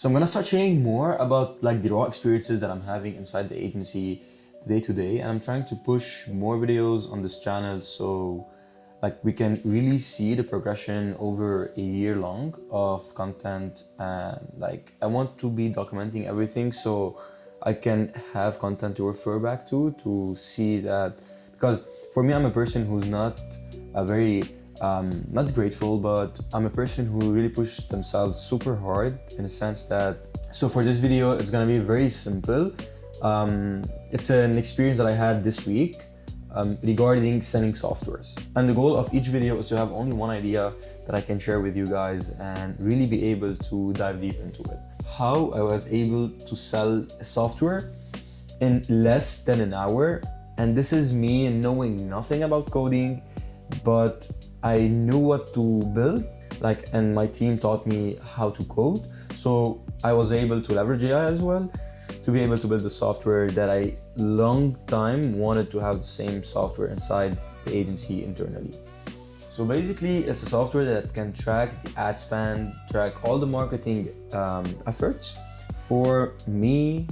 So I'm gonna start sharing more about like the raw experiences that I'm having inside the agency day to day, and I'm trying to push more videos on this channel so like we can really see the progression over a year long of content. And like I want to be documenting everything so I can have content to refer back to see that, because for me I'm a person who's not a very not grateful, but I'm a person who really pushed themselves super hard in the sense that, so for this video, it's gonna be very simple. It's an experience that I had this week regarding selling softwares. And the goal of each video is to have only one idea that I can share with you guys and really be able to dive deep into it. How I was able to sell a software in less than an hour. And this is me knowing nothing about coding, but I knew what to build, and my team taught me how to code. So I was able to leverage AI as well to be able to build the software that I long time wanted to have the same software inside the agency internally. So basically it's a software that can track the ad spend, track all the marketing efforts for me,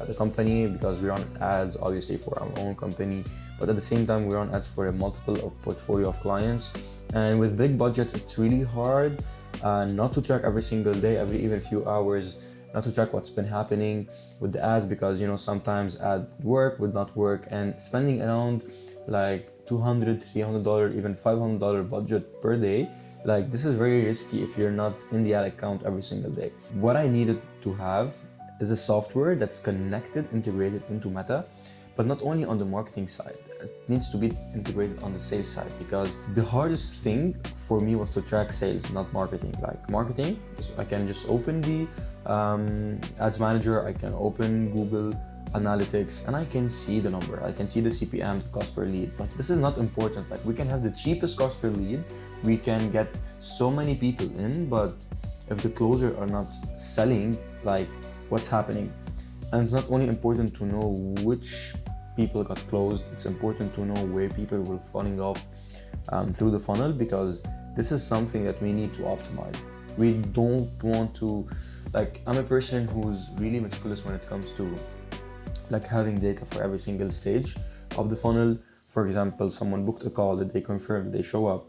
the company, because we run ads obviously for our own company, but at the same time we run ads for a multiple of portfolio of clients. And with big budgets it's really hard not to track every single day, every even few hours, not to track what's been happening with the ads, because sometimes ad would not work, and spending around like $200, $300, even $500 budget per day, this is very risky if you're not in the ad account every single day. What I needed to have is a software that's connected, integrated into Meta, but not only on the marketing side, it needs to be integrated on the sales side, because the hardest thing for me was to track sales, not marketing. Like marketing, I can just open the ads manager, I can open Google Analytics, and I can see the number, I can see the CPM, the cost per lead, but this is not important. We can have the cheapest cost per lead, we can get so many people in, but if the closer are not selling, what's happening? And it's not only important to know which people got closed, it's important to know where people were falling off through the funnel, because this is something that we need to optimize. We don't want to, I'm a person who's really meticulous when it comes to having data for every single stage of the funnel. For example, someone booked a call, that they confirm, they show up,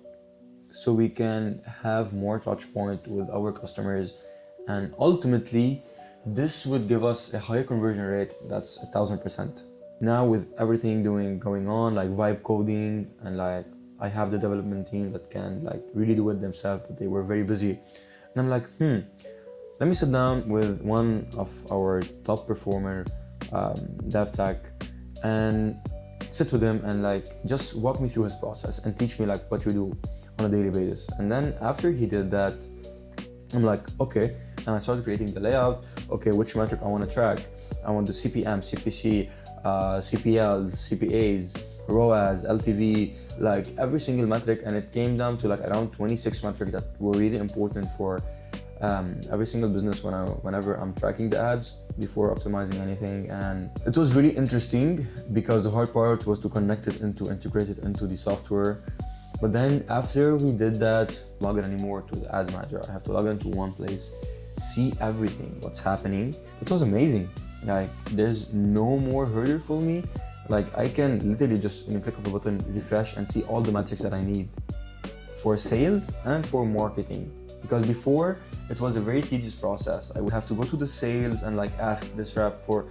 so we can have more touch point with our customers, and ultimately this would give us a higher conversion rate. That's 1000%. Now with everything going on, vibe coding, and I have the development team that can really do it themselves, but they were very busy. And I'm let me sit down with one of our top performer, dev tech, and sit with him and just walk me through his process and teach me what you do on a daily basis. And then after he did that, I'm okay. And I started creating the layout. Okay, which metric I want to track? I want the CPM, CPC, CPLs, CPAs, ROAS, LTV, every single metric. And it came down to around 26 metrics that were really important for every single business whenever I'm tracking the ads before optimizing anything. And it was really interesting, because the hard part was to integrate it into the software. But then after we did that, log in anymore to the ads manager. I have to log into one place, see everything, what's happening. It was amazing. There's no more hurdle for me. I can literally just, in a click of a button, refresh and see all the metrics that I need for sales and for marketing. Because before, it was a very tedious process. I would have to go to the sales and ask this rep for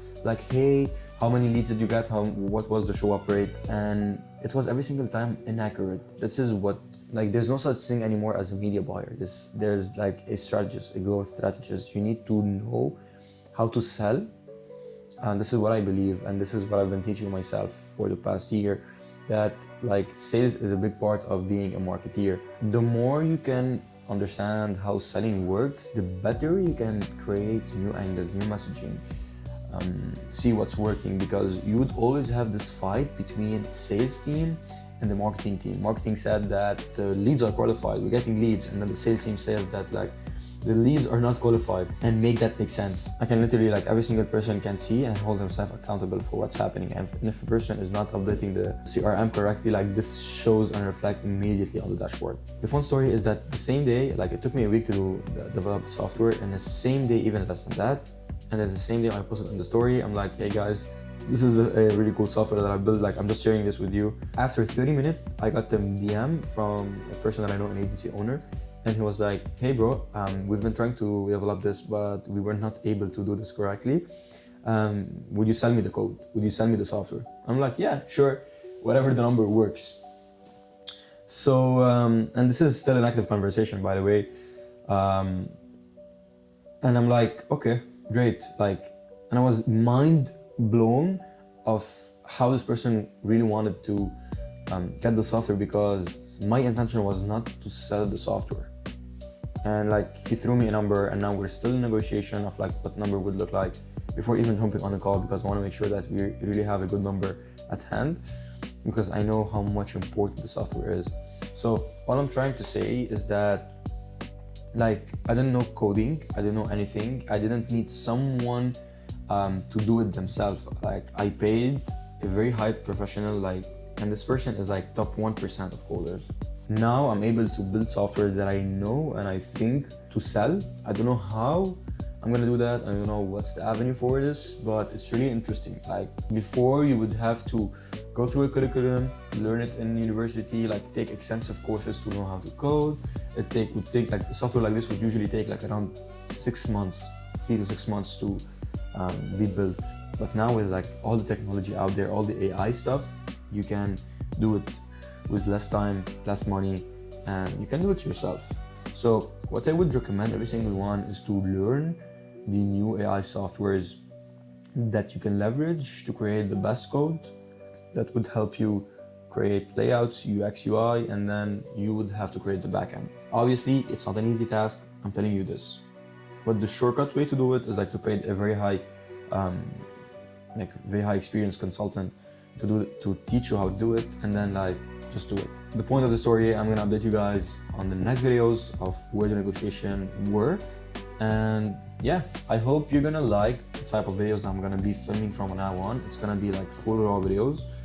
hey, how many leads did you get? What was the show up rate? And it was every single time inaccurate. This is what, there's no such thing anymore as a media buyer. There's a strategist, a growth strategist. You need to know how to sell. And this is what I believe, and this is what I've been teaching myself for the past year, that sales is a big part of being a marketeer. The more you can understand how selling works, the better you can create new angles, new messaging, see what's working, because you would always have this fight between sales team and the marketing team. Marketing said that the leads are qualified, we're getting leads, and then the sales team says that the leads are not qualified, and make that make sense. I can literally, like, every single person can see and hold themselves accountable for what's happening. And if a person is not updating the CRM correctly, like, this shows and reflects immediately on the dashboard. The fun story is that the same day, like, it took me a week to develop the software, and the same day, even less than that, and then the same day I posted on the story, I'm like, hey guys, this is a really cool software that I built, like, I'm just sharing this with you. After 30 minutes, I got the DM from a person that I know, an agency owner, and he was like, hey bro, we've been trying to develop this, but we were not able to do this correctly. Would you sell me the code? Would you sell me the software? I'm like, yeah, sure, whatever the number works. So, and this is still an active conversation, by the way. And I'm like, okay, great. Like, and I was mind blown of how this person really wanted to get the software, because my intention was not to sell the software. And like, he threw me a number, and now we're still in negotiation of like what number would look like before even jumping on the call, because I want to make sure that we really have a good number at hand, because I know how much important the software is. So all I'm trying to say is that, like, I didn't know coding, I didn't know anything, I didn't need someone to do it themselves. Like, I paid a very high professional, like, and this person is like top 1% of coders. Now I'm able to build software that I know and I think to sell. I don't know how I'm gonna do that. I don't know what's the avenue for this, but it's really interesting. Like, before, you would have to go through a curriculum, learn it in university, like take extensive courses to know how to code. It would take like, software like this would usually take like around 6 months, 3 to 6 months to be built. But now with like all the technology out there, all the AI stuff, you can do it with less time, less money, and you can do it yourself. So what I would recommend every single one is to learn the new AI softwares that you can leverage to create the best code that would help you create layouts, UX, UI, and then you would have to create the backend. Obviously, it's not an easy task, I'm telling you this. But the shortcut way to do it is like to pay a very high experienced consultant to teach you how to do it, and then like just do it. The point of the story, I'm gonna update you guys on the next videos of where the negotiation were. And yeah, I hope you're gonna like the type of videos I'm gonna be filming from now on. It's gonna be like full raw videos.